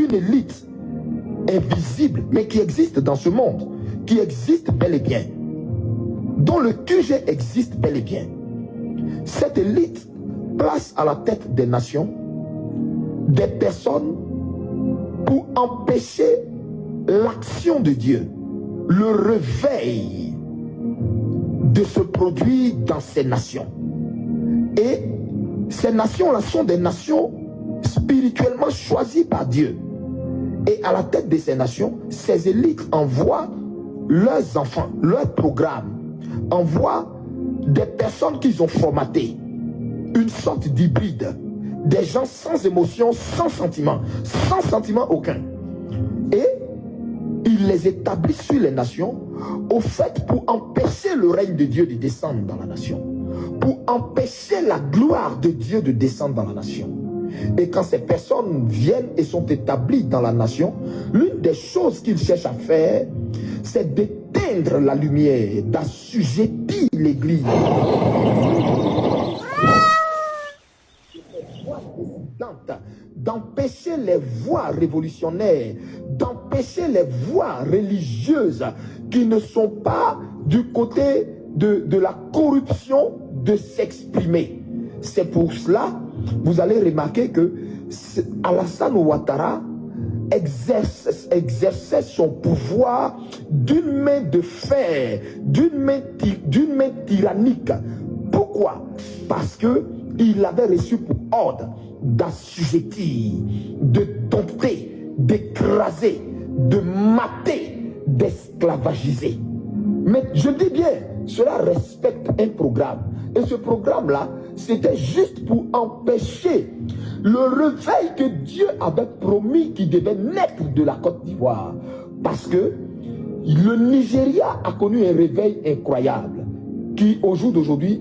une élite invisible, mais qui existe dans ce monde, qui existe bel et bien, dont le QG existe bel et bien. Cette élite place à la tête des nations des personnes pour empêcher l'action de Dieu, le réveil de se produire dans ces nations. Et ces nations-là sont des nations spirituellement choisies par Dieu. Et à la tête de ces nations, ces élites envoient leurs enfants, leurs programmes, envoient des personnes qu'ils ont formatées, une sorte d'hybride, des gens sans émotion, sans sentiment aucun. Et ils les établissent sur les nations, au fait pour empêcher le règne de Dieu de descendre dans la nation, pour empêcher la gloire de Dieu de descendre dans la nation. Et quand ces personnes viennent et sont établies dans la nation, l'une des choses qu'ils cherchent à faire, c'est d'éteindre la lumière, d'assujettir l'Église, d'empêcher les voix révolutionnaires, d'empêcher les voix religieuses qui ne sont pas du côté de la corruption de s'exprimer. C'est pour cela, vous allez remarquer que Alassane Ouattara exerçait son pouvoir d'une main de fer, d'une main tyrannique. Pourquoi? Parce que il avait reçu pour ordre d'assujettir, de dompter, d'écraser, de mater, d'esclavagiser. Mais je dis bien, cela respecte un programme. Et ce programme-là, c'était juste pour empêcher le réveil que Dieu avait promis qui devait naître de la Côte d'Ivoire. Parce que le Nigeria a connu un réveil incroyable qui, au jour d'aujourd'hui,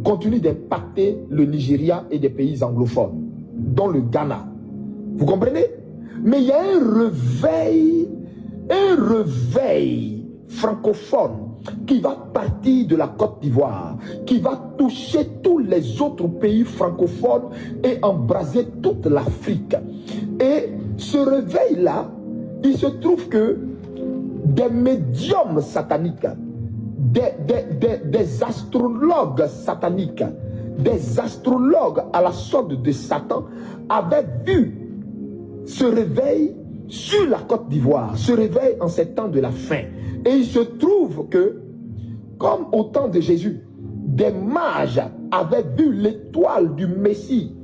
continue d'impacter le Nigeria et des pays anglophones, dont le Ghana. Vous comprenez? Mais il y a un réveil francophone qui va partir de la Côte d'Ivoire, qui va toucher tous les autres pays francophones et embraser toute l'Afrique. Et ce réveil-là, il se trouve que des médiums sataniques, des astrologues sataniques, des astrologues à la sorte de Satan avaient vu ce réveil sur la Côte d'Ivoire, ce réveil en ces temps de la fin. Et il se trouve que, comme au temps de Jésus, des mages avaient vu l'étoile du Messie.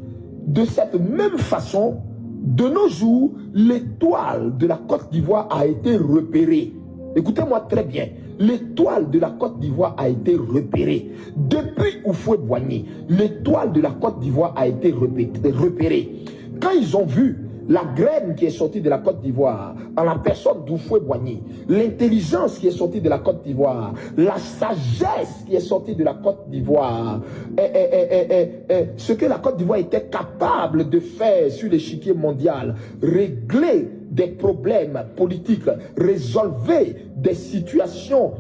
De cette même façon, de nos jours, l'étoile de la Côte d'Ivoire a été repérée. Écoutez-moi très bien. L'étoile de la Côte d'Ivoire a été repérée. Depuis Houphouët-Boigny, l'étoile de la Côte d'Ivoire a été repérée. Quand ils ont vu la graine qui est sortie de la Côte d'Ivoire, en la personne d'Houphouët-Boigny, l'intelligence qui est sortie de la Côte d'Ivoire, la sagesse qui est sortie de la Côte d'Ivoire, ce que la Côte d'Ivoire était capable de faire sur l'échiquier mondial, régler des problèmes politiques, résolver des situations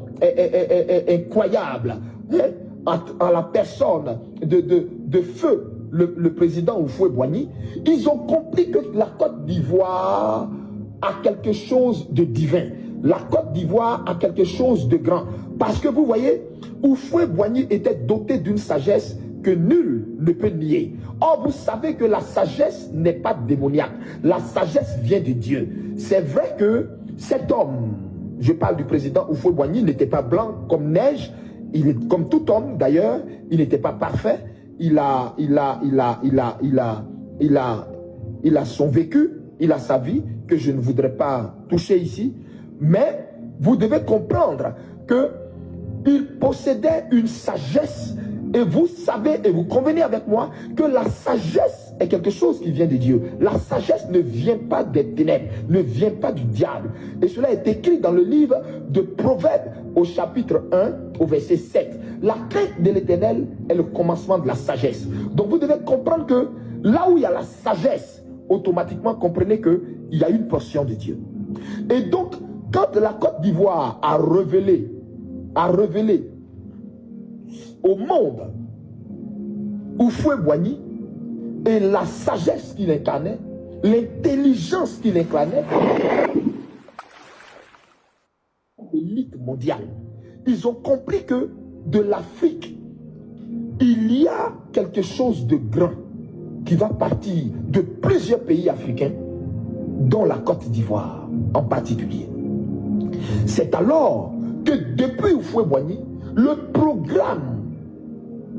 incroyables, en la personne de feu le président Houphouët-Boigny, ils ont compris que la Côte d'Ivoire a quelque chose de divin. La Côte d'Ivoire a quelque chose de grand. Parce que vous voyez, Houphouët-Boigny était doté d'une sagesse que nul ne peut nier. Or, vous savez que la sagesse n'est pas démoniaque. La sagesse vient de Dieu. C'est vrai que cet homme, je parle du président Houphouët-Boigny, n'était pas blanc comme neige. Il est comme tout homme d'ailleurs, il n'était pas parfait. Il a son vécu, il a sa vie que je ne voudrais pas toucher ici. Mais vous devez comprendre que il possédait une sagesse. Et vous savez, et vous convenez avec moi, que la sagesse est quelque chose qui vient de Dieu. La sagesse ne vient pas des ténèbres, ne vient pas du diable. Et cela est écrit dans le livre de Proverbes au chapitre 1, au verset 7. La crainte de l'Éternel est le commencement de la sagesse. Donc vous devez comprendre que là où il y a la sagesse, automatiquement comprenez qu'il y a une portion de Dieu. Et donc, quand la Côte d'Ivoire a révélé au monde Houphouët-Boigny et la sagesse qu'il incarnait, l'intelligence qu'il incarnait, l'élite mondiale. Ils ont compris que de l'Afrique, il y a quelque chose de grand qui va partir de plusieurs pays africains, dont la Côte d'Ivoire en particulier. C'est alors que depuis Houphouët-Boigny, le programme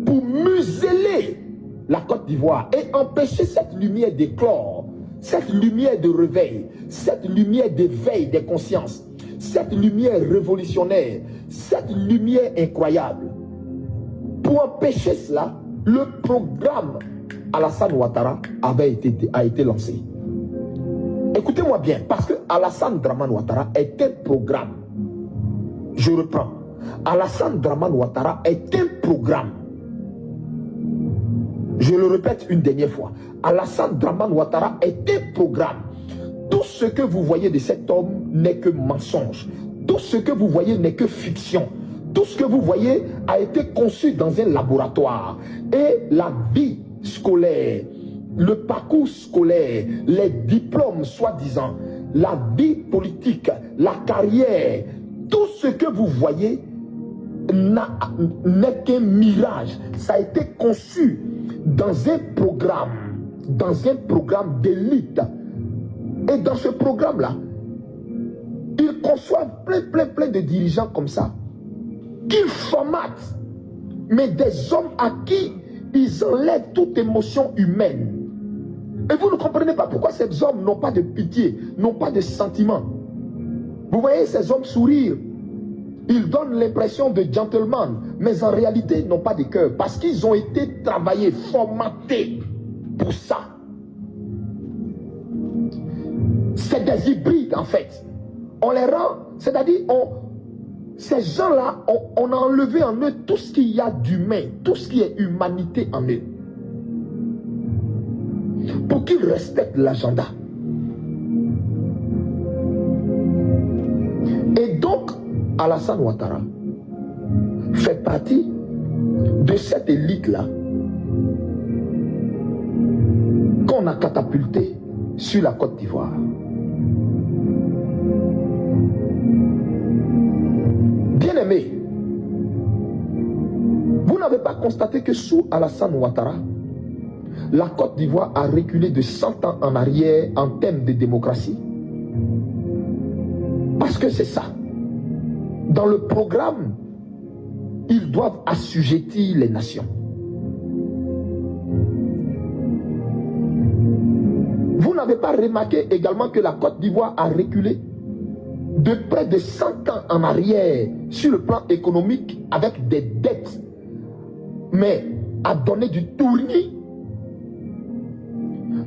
pour museler la Côte d'Ivoire et empêcher cette lumière d'éclore, cette lumière de réveil, cette lumière d'éveil des consciences, cette lumière révolutionnaire, cette lumière incroyable. Pour empêcher cela, le programme Alassane Ouattara a été lancé. Écoutez-moi bien, parce que Alassane Dramane Ouattara est un programme. Je reprends. Alassane Dramane Ouattara est un programme. Je le répète une dernière fois. Alassane Dramane Ouattara est un programme. Tout ce que vous voyez de cet homme n'est que mensonge. Tout ce que vous voyez n'est que fiction. Tout ce que vous voyez a été conçu dans un laboratoire. Et la vie scolaire, le parcours scolaire, les diplômes soi-disant, la vie politique, la carrière, tout ce que vous voyez n'est qu'un mirage. Ça a été conçu dans un programme d'élite. Et dans ce programme-là, ils conçoivent plein de dirigeants comme ça, qu'ils formatent, mais des hommes à qui ils enlèvent toute émotion humaine. Et vous ne comprenez pas pourquoi ces hommes n'ont pas de pitié, n'ont pas de sentiment. Vous voyez ces hommes sourire. Ils donnent l'impression de gentlemen, mais en réalité n'ont pas de cœur, parce qu'ils ont été travaillés, formatés pour ça. C'est des hybrides en fait. On les rend, c'est-à-dire ces gens-là, on a enlevé en eux tout ce qu'il y a d'humain, tout ce qui est humanité en eux, pour qu'ils respectent l'agenda. Et donc, Alassane Ouattara fait partie de cette élite-là qu'on a catapultée sur la Côte d'Ivoire. Bien-aimés, vous n'avez pas constaté que sous Alassane Ouattara, la Côte d'Ivoire a reculé de 100 ans en arrière en termes de démocratie? Parce que c'est ça. Dans le programme, ils doivent assujettir les nations. Vous n'avez pas remarqué également que la Côte d'Ivoire a reculé de près de 100 ans en arrière sur le plan économique avec des dettes, mais a donné du tournis?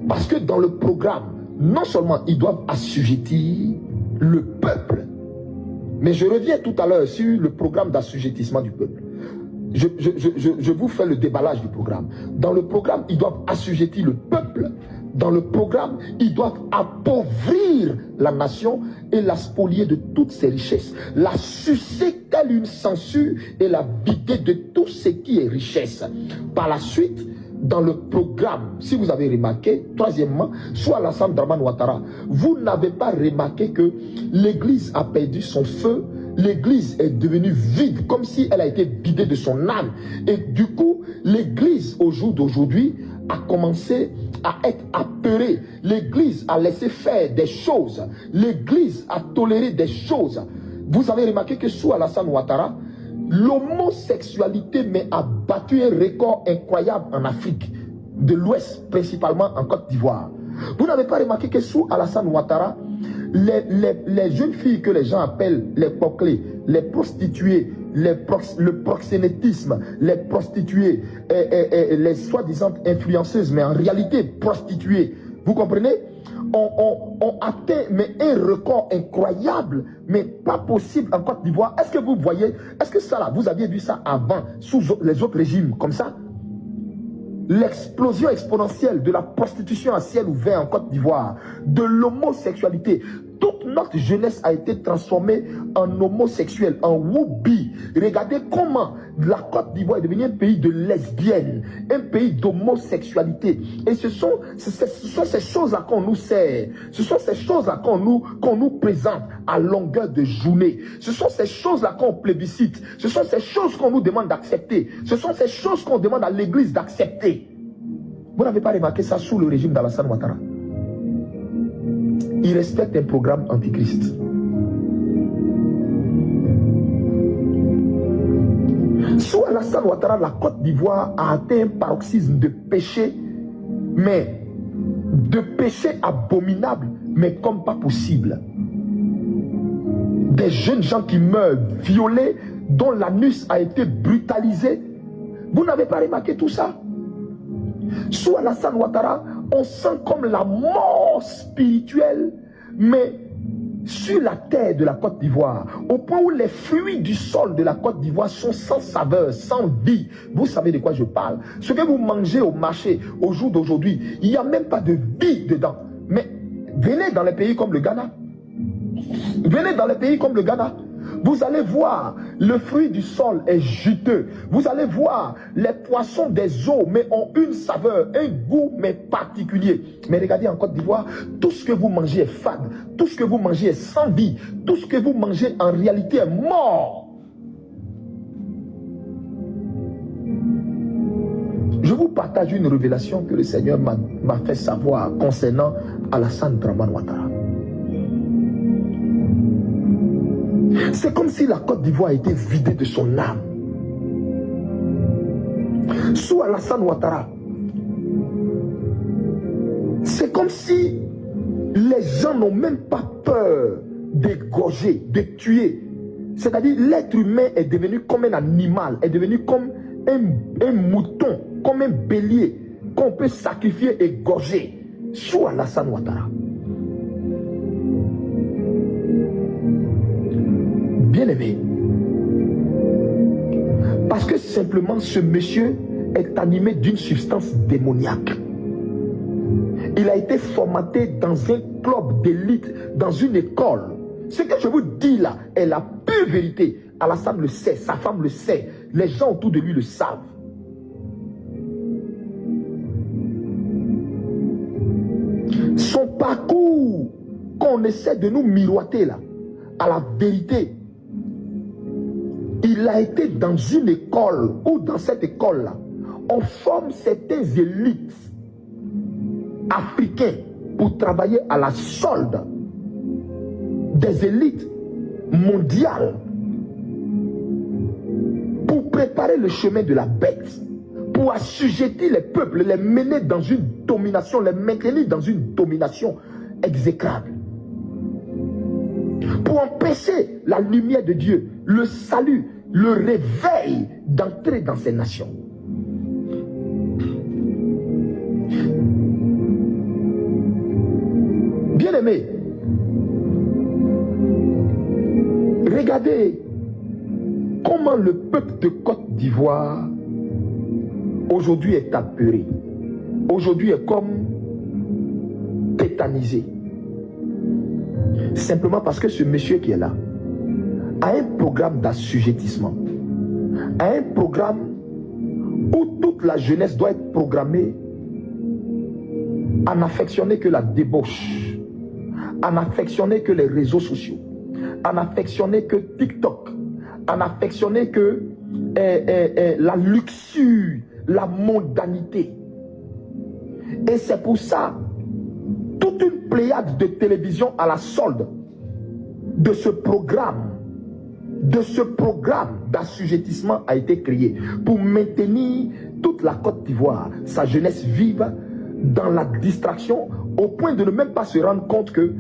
Parce que dans le programme, non seulement ils doivent assujettir le peuple, mais je reviens tout à l'heure sur le programme d'assujettissement du peuple. Je vous fais le déballage du programme. Dans le programme, ils doivent assujettir le peuple. Dans le programme, ils doivent appauvrir la nation et la spolier de toutes ses richesses. La sucer telle une censure et la vider de tout ce qui est richesse. Par la suite, dans le programme, si vous avez remarqué, troisièmement, soit Alassane Dramane Ouattara, vous n'avez pas remarqué que l'église a perdu son feu, l'église est devenue vide, comme si elle a été vidée de son âme. Et du coup, l'église, au jour d'aujourd'hui, a commencé à être apeurée. L'église a laissé faire des choses. L'église a toléré des choses. Vous avez remarqué que sous Alassane Ouattara, l'homosexualité a battu un record incroyable en Afrique de l'Ouest, principalement en Côte d'Ivoire. Vous n'avez pas remarqué que sous Alassane Ouattara, les jeunes filles que les gens appellent les poclés, les prostituées, le proxénétisme, les prostituées, les soi-disant influenceuses, mais en réalité prostituées, vous comprenez, ont atteint un record incroyable, mais pas possible en Côte d'Ivoire. Est-ce que vous voyez, est-ce que ça là, vous aviez vu ça avant, sous les autres régimes comme ça? L'explosion exponentielle de la prostitution à ciel ouvert en Côte d'Ivoire, de l'homosexualité. Toute notre jeunesse a été transformée en homosexuel, en woubi. Regardez comment la Côte d'Ivoire est devenue un pays de lesbiennes, un pays d'homosexualité. Et ce sont ces choses-là qu'on nous sert. Ce sont ces choses-là qu'on nous présente à longueur de journée. Ce sont ces choses-là qu'on plébiscite. Ce sont ces choses qu'on nous demande d'accepter. Ce sont ces choses qu'on demande à l'Église d'accepter. Vous n'avez pas remarqué ça sous le régime d'Alassane Ouattara? Il respecte un programme antichrist. Sous Alassane Ouattara, la Côte d'Ivoire a atteint un paroxysme de péché, mais de péché abominable, mais comme pas possible. Des jeunes gens qui meurent violés, dont l'anus a été brutalisé. Vous n'avez pas remarqué tout ça? Sous Alassane Ouattara, on sent comme la mort spirituelle, mais sur la terre de la Côte d'Ivoire, au point où les fruits du sol de la Côte d'Ivoire sont sans saveur, sans vie. Vous savez de quoi je parle? Ce que vous mangez au marché au jour d'aujourd'hui, il n'y a même pas de vie dedans. Mais venez dans les pays comme le Ghana. Venez dans les pays comme le Ghana. Vous allez voir, le fruit du sol est juteux. Vous allez voir, les poissons des eaux, mais ont une saveur, un goût, mais particulier. Mais regardez en Côte d'Ivoire, tout ce que vous mangez est fade. Tout ce que vous mangez est sans vie. Tout ce que vous mangez en réalité est mort. Je vous partage une révélation que le Seigneur m'a fait savoir concernant Alassane Dramane Ouattara. C'est comme si la Côte d'Ivoire était vidée de son âme. Sous Alassane Ouattara, c'est comme si les gens n'ont même pas peur d'égorger, de tuer. C'est-à-dire l'être humain est devenu comme un animal, est devenu comme un mouton, comme un bélier qu'on peut sacrifier et égorger. Sous Alassane Ouattara. Bien-aimé, parce que simplement ce monsieur est animé d'une substance démoniaque. Il a été formaté dans un club d'élite, dans une école. Ce que je vous dis là est la pure vérité. Alassane le sait, sa femme le sait, les gens autour de lui le savent. Son parcours qu'on essaie de nous miroiter là, à la vérité, il a été dans une école, ou dans cette école-là, on forme certains élites africains pour travailler à la solde des élites mondiales pour préparer le chemin de la bête, pour assujettir les peuples, les mener dans une domination, les maintenir dans une domination exécrable, pour empêcher la lumière de Dieu, le salut, le réveil d'entrer dans ces nations. Bien-aimés, regardez comment le peuple de Côte d'Ivoire aujourd'hui est apeuré, aujourd'hui est comme tétanisé. Simplement parce que ce monsieur qui est là a un programme d'assujettissement, a un programme où toute la jeunesse doit être programmée à n'affectionner que la débauche, à n'affectionner que les réseaux sociaux, à n'affectionner que TikTok, à n'affectionner que la luxure, la mondanité. Et c'est pour ça, toute une pléiade de télévision à la solde de ce programme d'assujettissement a été créé pour maintenir toute la Côte d'Ivoire, sa jeunesse vive dans la distraction, au point de ne même pas se rendre compte que